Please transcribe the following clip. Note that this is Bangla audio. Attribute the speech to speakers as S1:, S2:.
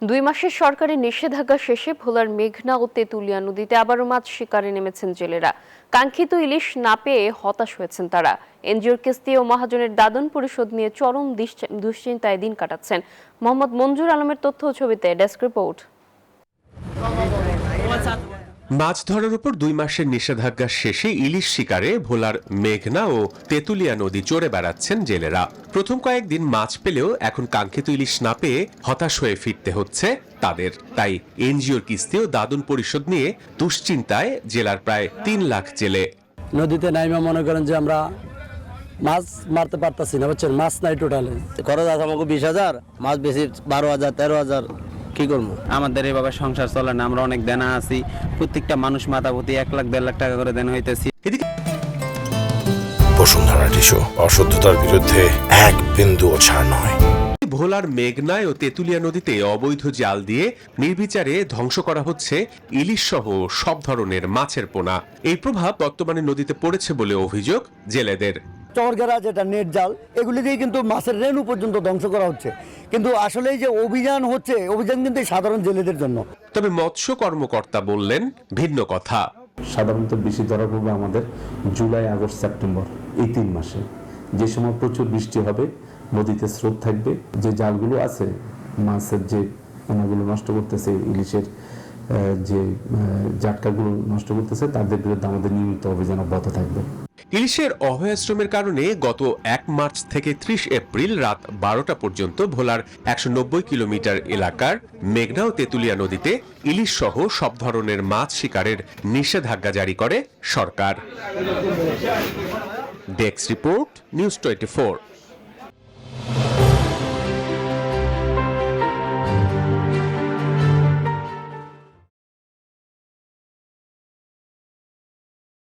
S1: 2 মাসের সরকারি নিষেধাজ্ঞা শেষে ভোলার মেঘনা ও তেঁতুলিয়া নদীতে আবারও মাছ শিকারে নেমেছেন জেলেরা। কাঙ্ক্ষিত ইলিশ না পেয়ে হতাশ হয়েছেন তারা। এনজিওর কিস্তি ও মহাজনের দাদন পরিশোধ নিয়ে চরম দুশ্চিন্তায় দিন কাটাচ্ছেন। মোহাম্মদ মঞ্জুর আলমের তথ্য ও ছবিতে ডেস্ক রিপোর্ট।
S2: মাছ ধরার উপর 2 মাসের নিষেধাজ্ঞা শেষে ইলিশ শিকারে ভোলার মেঘনা ও তেঁতুলিয়া নদী চড়ে বেড়াচ্ছেন জেলেরা। প্রথম কয়েকদিন মাছ পেলেও এখন কাঙ্ক্ষিত ইলিশ না পেয়ে হতাশ হয়ে ফিরতে হচ্ছে তাদের। তাই এনজিওর কিস্তি ও দাদন পরিশোধ নিয়ে দুশ্চিন্তায় জেলার প্রায় 3 লাখ জেলে।
S3: নদীতে নাইমা মনে করেন যে আমরা মাছ মারতে পারতাছি না, বুঝছেন, মাছ নাই টোটালে।
S4: খরচ আছে আমাকে 20,000, মাছ বেশি 12,000 13,000, কি করবো?
S5: আমাদের এভাবে সংসার চলে না, আমরা অনেক দেনা আছি। প্রত্যেকটা মানুষ মাথা প্রতি 1 লাখ 1.5 লাখ টাকা করে দেনা হইতেছি।
S6: বসুন্ধরা টিস্যু, অশুদ্ধতার বিরুদ্ধে এক বিন্দুও ছাড় নয়।
S2: ভোলার মেঘনায় ও তেঁতুলিয়া নদীতে অবৈধ জাল দিয়ে নির্বিচারে ধ্বংস করা হচ্ছে ইলিশ সহ সব ধরনের মাছের পোনা। এই প্রভাব বর্তমানে নদীতে পড়েছে বলে অভিযোগ জেলেদের।
S3: চরগেরা যেটা নেট জাল, এগুলি দিয়ে কিন্তু মাছের রেণু পর্যন্ত ধ্বংস করা হচ্ছে। কিন্তু আসলে এই যে অভিযান হচ্ছে, অভিযান কিন্তু সাধারণ জেলেদের জন্য।
S2: তবে মৎস্য কর্মকর্তা বললেন ভিন্ন কথা।
S7: সাধারণত বেশি ধরা পড়বে আমাদের জুলাই, আগস্ট, সেপ্টেম্বর, এই 3 মাসে। যে সময় প্রচুর বৃষ্টি হবে, নদীতে স্রোত থাকবে, যে জালগুলো আছে মাছের যে পোনাগুলো নষ্ট করতেছে, ইলিশের যে জাটকাগুলো নষ্ট করতেছে, তাদের বিরুদ্ধে আমাদের নিয়মিত অভিযান অব্যাহত থাকবে।
S2: ইলিশের অভয়াশ্রমের কারণে গত 1 মার্চ থেকে 30 এপ্রিল রাত 12টা পর্যন্ত ভোলার 190 কিলোমিটার এলাকার মেঘনা ও তেঁতুলিয়া নদীতে ইলিশ সহ সব ধরনের মাছ শিকারের নিষেধাজ্ঞা জারি করে সরকার। Desk report, news 24।